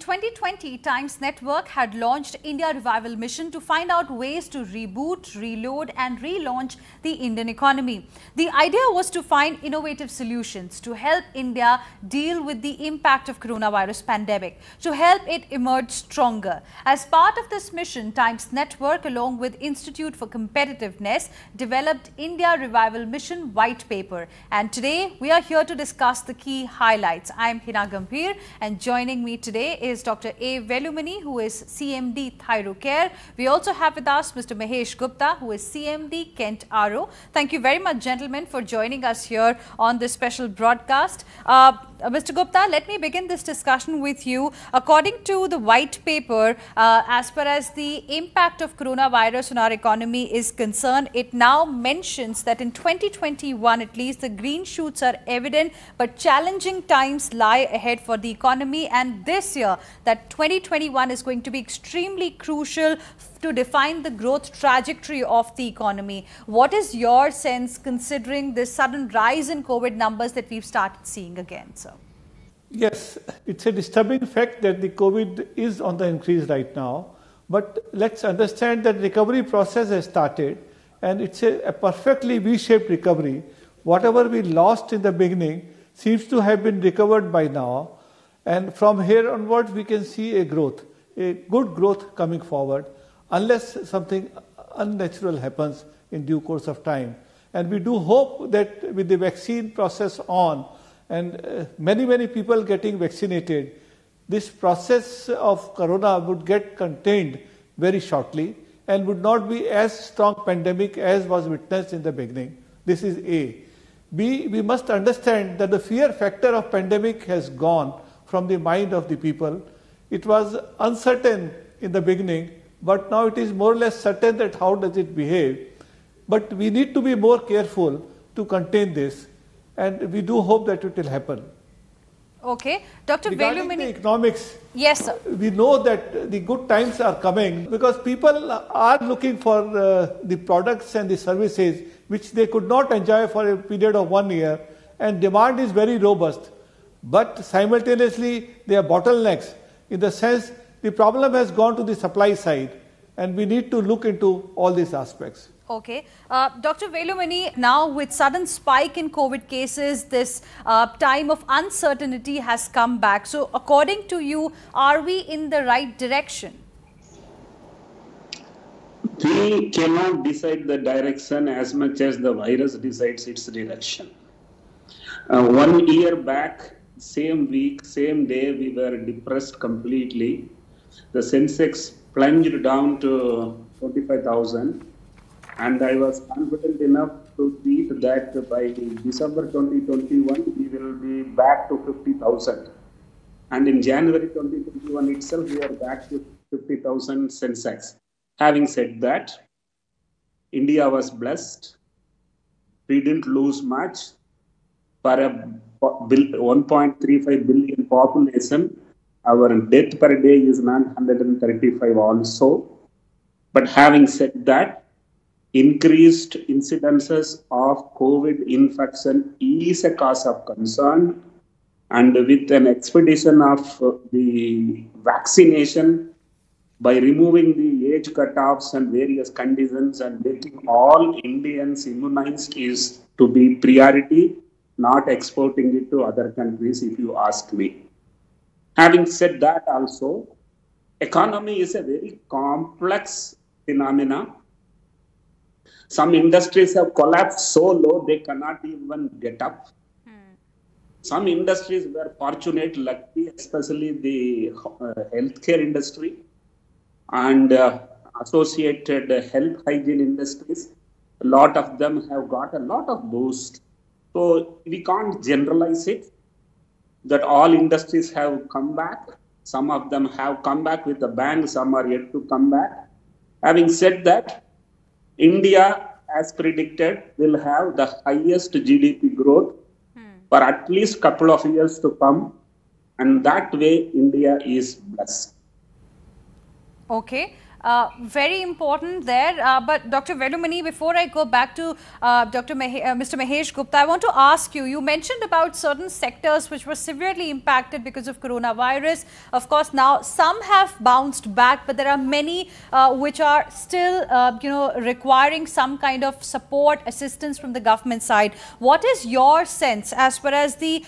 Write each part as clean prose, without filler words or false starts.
2020, Times Network had launched India Revival Mission to find out ways to reboot, reload and relaunch the Indian economy. The idea was to find innovative solutions to help India deal with the impact of coronavirus pandemic, to help it emerge stronger. As part of this mission, Times Network along with Institute for Competitiveness developed India Revival Mission white paper. And today we are here to discuss the key highlights. I am Hina Gambhir and joining me today is Dr. A. Velumani, who is CMD Thyrocare. We also have with us Mr. Mahesh Gupta, who is CMD Kent RO. Thank you very much, gentlemen, for joining us here on this special broadcast. Mr. Gupta, let me begin this discussion with you. According to the white paper, as far as the impact of coronavirus on our economy is concerned, it now mentions that in 2021, at least, the green shoots are evident, but challenging times lie ahead for the economy. And this year, that 2021 is going to be extremely crucial to define the growth trajectory of the economy. What is your sense considering this sudden rise in COVID numbers that we've started seeing again, sir? Yes, it's a disturbing fact that the COVID is on the increase right now. But let's understand that recovery process has started and it's a perfectly V-shaped recovery. Whatever we lost in the beginning seems to have been recovered by now. And from here onwards, we can see a growth, a good growth coming forward, unless something unnatural happens in due course of time. And we do hope that with the vaccine process on and many people getting vaccinated, this process of corona would get contained very shortly and would not be as strong pandemic as was witnessed in the beginning. This is A. B, we must understand that the fear factor of pandemic has gone from the mind of the people. It was uncertain in the beginning, but now it is more or less certain that how does it behave. But we need to be more careful to contain this, and we do hope that it will happen. Okay. Dr. Regarding Velumani, the economics, yes, sir. We know that the good times are coming because people are looking for the products and the services which they could not enjoy for a period of 1 year, and demand is very robust. But simultaneously, there are bottlenecks in the sense the problem has gone to the supply side, and we need to look into all these aspects. Okay. Dr. Velumani, now with sudden spike in COVID cases, this time of uncertainty has come back. So according to you, are we in the right direction? We cannot decide the direction as much as the virus decides its direction. 1 year back, same week, same day, we were depressed completely. The Sensex plunged down to 45,000. And I was confident enough to tweet that by December 2021, we will be back to 50,000. And in January 2021 itself, we are back to 50,000 Sensex. Having said that, India was blessed. We didn't lose much. For a 1.35 billion population, our death per day is not 135 also. But having said that, increased incidences of COVID infection is a cause of concern, and with an expedition of the vaccination, by removing the age cutoffs and various conditions and making all Indians immunized is to be priority, not exporting it to other countries, if you ask me. Having said that also, economy is a very complex phenomena. Some industries have collapsed so low they cannot even get up. Some industries were fortunate, lucky, especially the healthcare industry and associated health hygiene industries. A lot of them have got a lot of boost. So we can't generalize it that all industries have come back. Some of them have come back with a bang, some are yet to come back. Having said that, India, as predicted, will have the highest GDP growth for at least a couple of years to come. And that way, India is blessed. Okay. Very important there. But Dr. Velumani, before I go back to Mr. Mahesh Gupta, I want to ask you, you mentioned about certain sectors which were severely impacted because of coronavirus. Of course, now some have bounced back, but there are many which are still, requiring some kind of support, assistance from the government side. What is your sense as far as the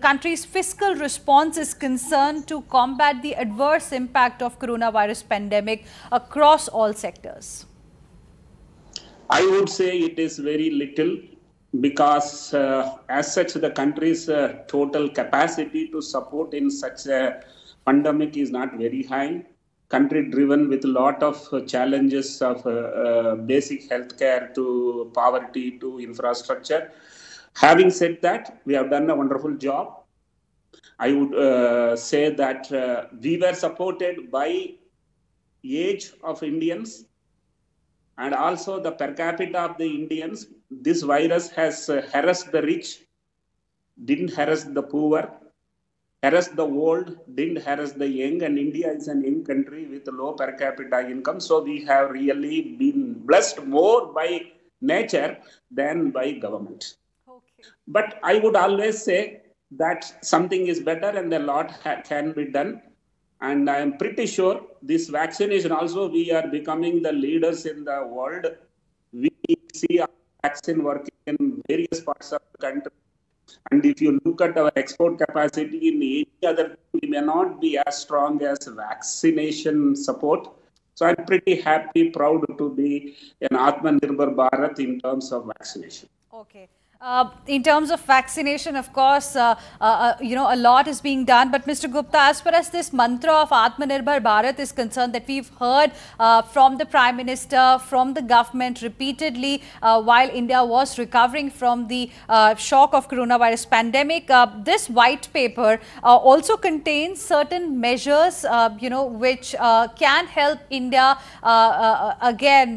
country's fiscal response is concerned to combat the adverse impact of coronavirus pandemic across all sectors? I would say it is very little because as such the country's total capacity to support in such a pandemic is not very high. Country driven with a lot of challenges of basic healthcare to poverty to infrastructure. Having said that, we have done a wonderful job. I would say that we were supported by age of Indians and also the per capita of the Indians. This virus has harassed the rich, didn't harass the poor, harassed the old, didn't harass the young, and India is an young country with low per capita income. So we have really been blessed more by nature than by government. Okay. But I would always say that something is better and a lot can be done. And I am pretty sure this vaccination also, we are becoming the leaders in the world. We see our vaccine working in various parts of the country. And if you look at our export capacity in any other, we may not be as strong as vaccination support. So I'm pretty happy, proud to be an Atmanirbhar Bharat in terms of vaccination. Okay. In terms of vaccination, of course, a lot is being done. But Mr. Gupta, as far as this mantra of Atmanirbhar Bharat is concerned that we've heard from the Prime Minister, from the government repeatedly while India was recovering from the shock of coronavirus pandemic, this white paper also contains certain measures, which can help India again,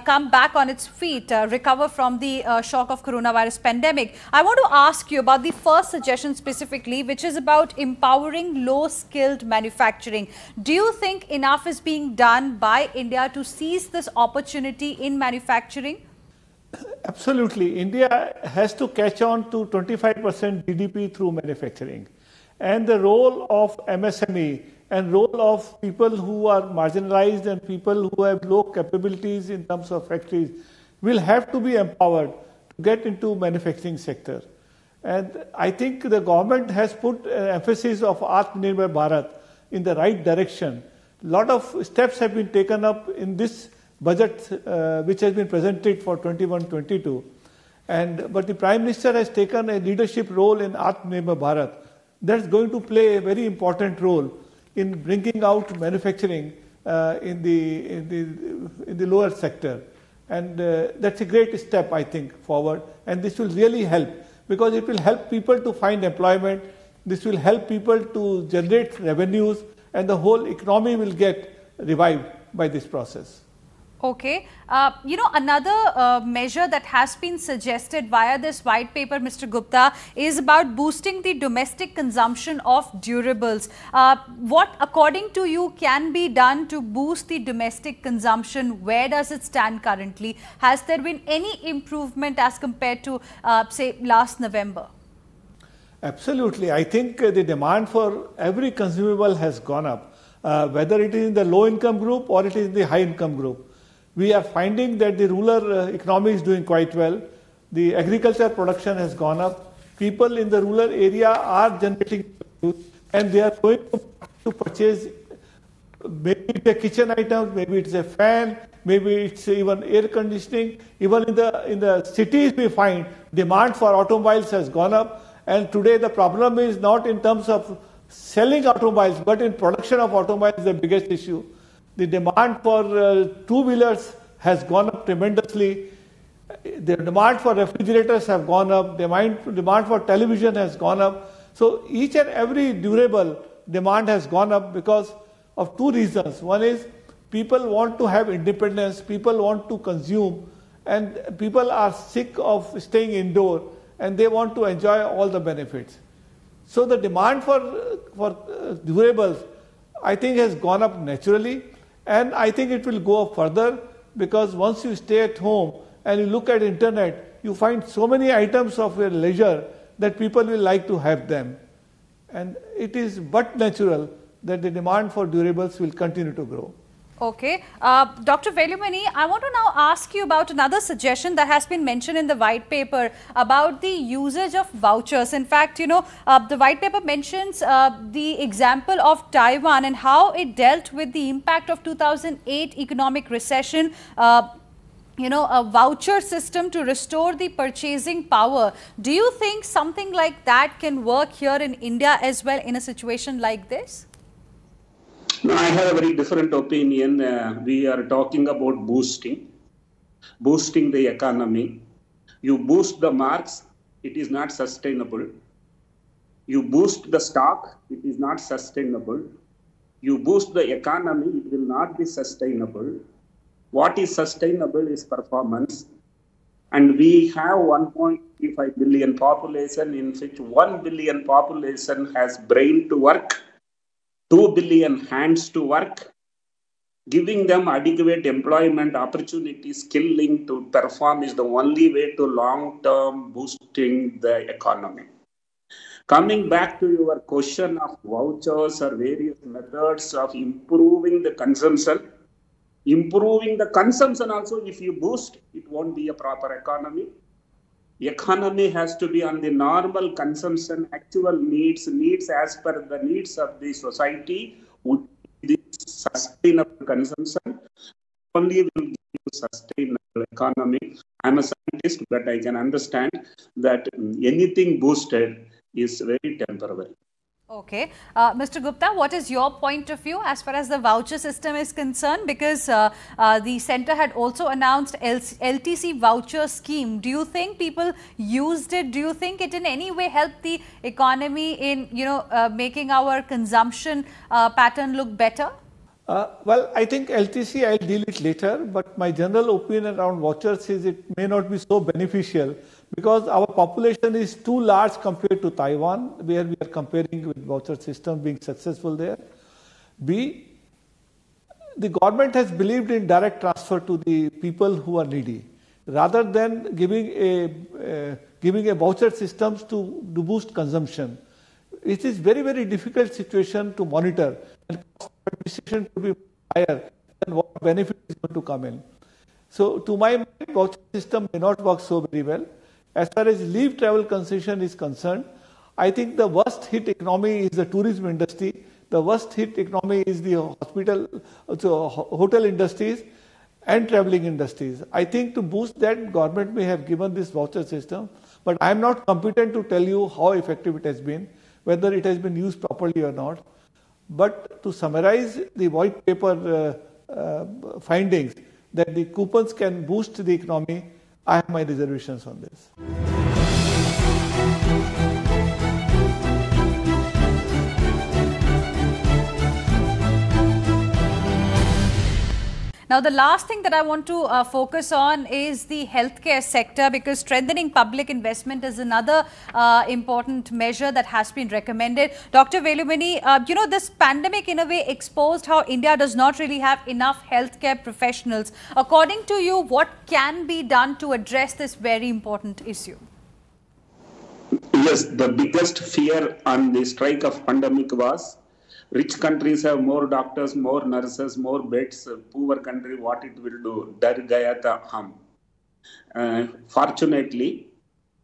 come back on its feet, recover from the shock of coronavirus pandemic. I want to ask you about the first suggestion specifically, which is about empowering low-skilled manufacturing. Do you think enough is being done by India to seize this opportunity in manufacturing? Absolutely. India has to catch on to 25% GDP through manufacturing. And the role of MSME and role of people who are marginalized and people who have low capabilities in terms of factories will have to be empowered to get into manufacturing sector. And I think the government has put emphasis of Atmanirbhar Bharat in the right direction. A lot of steps have been taken up in this budget which has been presented for 21-22. But the Prime Minister has taken a leadership role in Atmanirbhar Bharat. That's going to play a very important role in bringing out manufacturing in the lower sector. And that's a great step, I think, forward. And this will really help because it will help people to find employment. This will help people to generate revenues and the whole economy will get revived by this process. Okay. Another measure that has been suggested via this white paper, Mr. Gupta, is about boosting the domestic consumption of durables. What, according to you, can be done to boost the domestic consumption? Where does it stand currently? Has there been any improvement as compared to, say, last November? Absolutely. I think the demand for every consumable has gone up, whether it is in the low-income group or it is in the high-income group. We are finding that the rural economy is doing quite well. The agriculture production has gone up. People in the rural area are generating food and they are going to purchase maybe it's a kitchen item, maybe it's a fan, maybe it's even air conditioning. Even in the cities we find demand for automobiles has gone up. And today the problem is not in terms of selling automobiles, but in production of automobiles is the biggest issue. The demand for two-wheelers has gone up tremendously. The demand for refrigerators have gone up. Demand for television has gone up. So each and every durable demand has gone up because of two reasons. One is people want to have independence, people want to consume, and people are sick of staying indoor and they want to enjoy all the benefits. So the demand for durables I think has gone up naturally, and I think it will go up further, because once you stay at home and you look at internet, you find so many items of your leisure that people will like to have them. And it is but natural that the demand for durables will continue to grow. Okay. Dr. Velumani, I want to now ask you about another suggestion that has been mentioned in the white paper about the usage of vouchers. In fact, you know, the white paper mentions the example of Taiwan and how it dealt with the impact of 2008 economic recession. You know, a voucher system to restore the purchasing power. Do you think something like that can work here in India as well in a situation like this? No, I have a very different opinion. We are talking about boosting the economy. You boost the marks, it is not sustainable. You boost the stock, it is not sustainable. You boost the economy, it will not be sustainable. What is sustainable is performance. And we have 1.35 billion population, in which 1 billion population has brain to work, 2 billion hands to work. Giving them adequate employment opportunities, skilling to perform is the only way to long-term boosting the economy. Coming back to your question of vouchers or various methods of improving the consumption, also, if you boost, it won't be a proper economy. Economy has to be on the normal consumption, actual needs as per the needs of the society, would be sustainable consumption. Only will give you sustainable economy. I'm a scientist, but I can understand that anything boosted is very temporary. Okay. Mr. Gupta, what is your point of view as far as the voucher system is concerned? Because the centre had also announced LTC voucher scheme. Do you think people used it? Do you think it in any way helped the economy in, you know, making our consumption pattern look better? Well, I think LTC, I'll deal it later, but my general opinion around vouchers is it may not be so beneficial, because our population is too large compared to Taiwan, where we are comparing with voucher system being successful there. B, the government has believed in direct transfer to the people who are needy, rather than giving a voucher systems to boost consumption. It is very, very difficult situation to monitor, and cost of administration to be higher than what benefit is going to come in. So to my mind, voucher system may not work so very well. As far as leave travel concession is concerned, I think the worst hit economy is the tourism industry. The worst hit economy is the hotel industries and traveling industries. I think to boost that, government may have given this voucher system, but I am not competent to tell you how effective it has been, whether it has been used properly or not. But to summarize the white paper findings that the coupons can boost the economy, I have my reservations on this. Now, the last thing that I want to focus on is the healthcare sector, because strengthening public investment is another important measure that has been recommended. Dr. Velumani, you know, this pandemic in a way exposed how India does not really have enough healthcare professionals. According to you, what can be done to address this very important issue? Yes, the biggest fear on the strike of pandemic was rich countries have more doctors, more nurses, more beds. Poor country, what it will do? Dar gaya tha hum. Fortunately,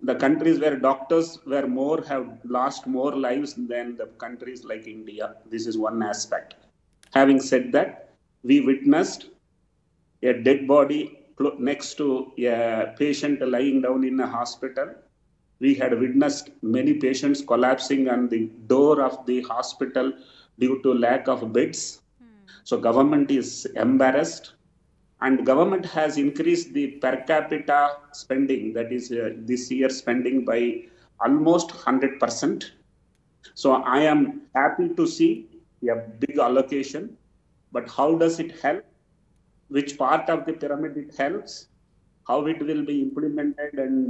the countries where doctors were more have lost more lives than the countries like India. This is one aspect. Having said that, we witnessed a dead body next to a patient lying down in a hospital. We had witnessed many patients collapsing on the door of the hospital due to lack of beds. So government is embarrassed, and government has increased the per capita spending, that is this year spending by almost 100%. So I am happy to see a big allocation, but how does it help? Which part of the pyramid it helps? How it will be implemented and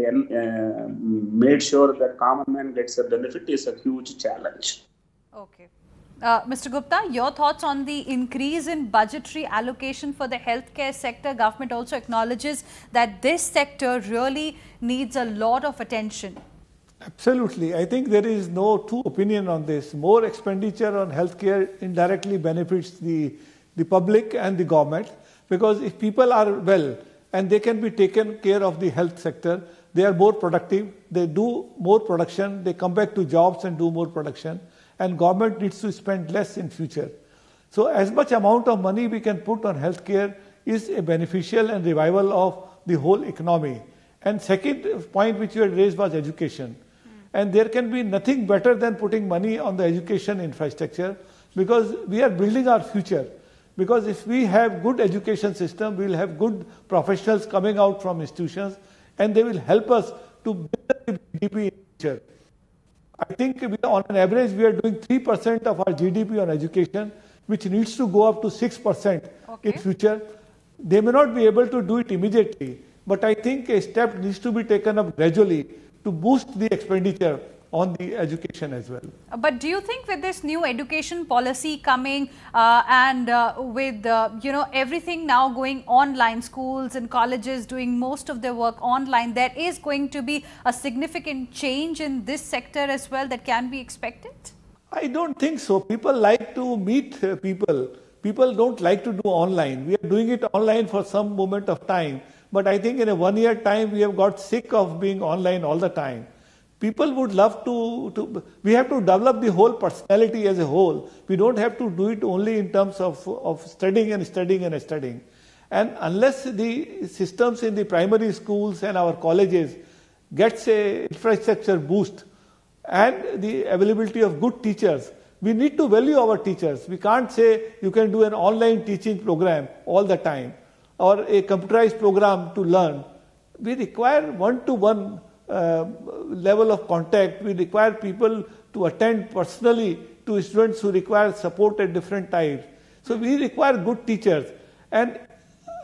made sure that common man gets a benefit is a huge challenge. Okay. Mr. Gupta, your thoughts on the increase in budgetary allocation for the healthcare sector? Government also acknowledges that this sector really needs a lot of attention. Absolutely. I think there is no two opinion on this. More expenditure on healthcare indirectly benefits the public and the government, because if people are well and they can be taken care of the health sector, they are more productive, they do more production, they come back to jobs and do more production, and government needs to spend less in future. So as much amount of money we can put on healthcare is a beneficial and revival of the whole economy. And second point which you had raised was education. And there can be nothing better than putting money on the education infrastructure, because we are building our future. Because if we have good education system, we will have good professionals coming out from institutions, and they will help us to build the GDP in future. I think on an average we are doing 3% of our GDP on education, which needs to go up to 6% in future. They may not be able to do it immediately, but I think a step needs to be taken up gradually to boost the expenditure on the education as well. But do you think with this new education policy coming and with everything now going online, schools and colleges doing most of their work online, there is going to be a significant change in this sector as well that can be expected? I don't think so. People like to meet people. People don't like to do online. We are doing it online for some moment of time. But I think in a 1 year time, we have got sick of being online all the time. People would love we have to develop the whole personality as a whole. We don't have to do it only in terms of studying and studying and studying. And unless the systems in the primary schools and our colleges gets a infrastructure boost and the availability of good teachers, we need to value our teachers. We can't say you can do an online teaching program all the time, or a computerized program to learn. We require one-to-one level of contact. We require people to attend personally to students who require support at different times. So we require good teachers. And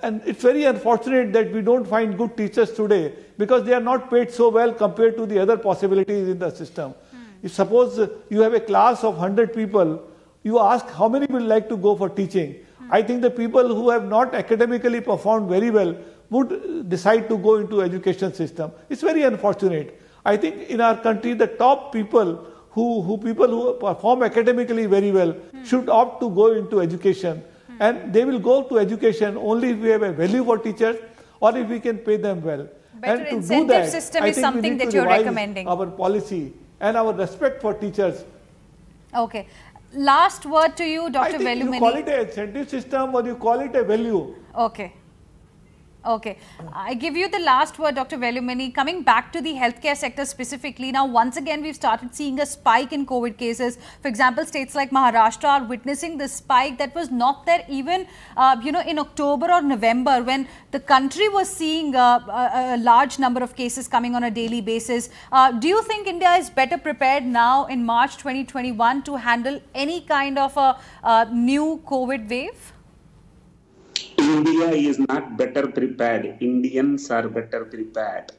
it's very unfortunate that we don't find good teachers today, because they are not paid so well compared to the other possibilities in the system. If suppose you have a class of 100 people, you ask how many would like to go for teaching. I think the people who have not academically performed very well would decide to go into education system. It's very unfortunate. I think in our country, the top people who perform academically very well should opt to go into education. And they will go to education only if we have a value for teachers, or if we can pay them well. Better and to incentive do that, system I is think something we need that to you're revise recommending. Our policy and our respect for teachers. Okay. Last word to you, Dr. Velumani. You call it an incentive system or you call it a value. Okay. Okay. I give you the last word, Dr. Velumani. Coming back to the healthcare sector specifically, now once again we've started seeing a spike in COVID cases. For example, states like Maharashtra are witnessing this spike that was not there even in October or November, when the country was seeing a large number of cases coming on a daily basis. Do you think India is better prepared now in March 2021 to handle any kind of a new COVID wave? India is not better prepared. Indians are better prepared.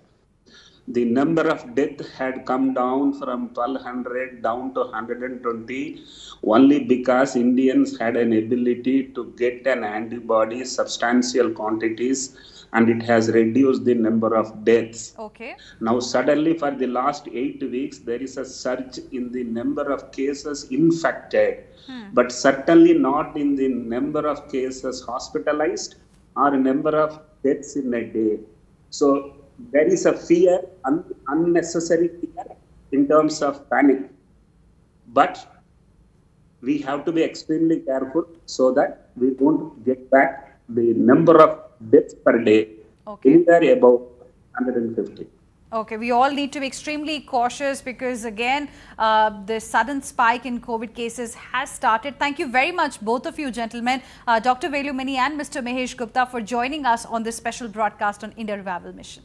The number of deaths had come down from 1200 down to 120 only because Indians had an ability to get an antibody, substantial quantities, and it has reduced the number of deaths. Okay. Now suddenly for the last 8 weeks, there is a surge in the number of cases infected, but certainly not in the number of cases hospitalized or number of deaths in a day. So there is a fear, unnecessary fear in terms of panic. But we have to be extremely careful so that we don't get back the number of deaths per day, anywhere above 150. Okay, we all need to be extremely cautious because again, the sudden spike in COVID cases has started. Thank you very much, both of you gentlemen, Dr. Velumani and Mr. Mahesh Gupta, for joining us on this special broadcast on India Revival Mission.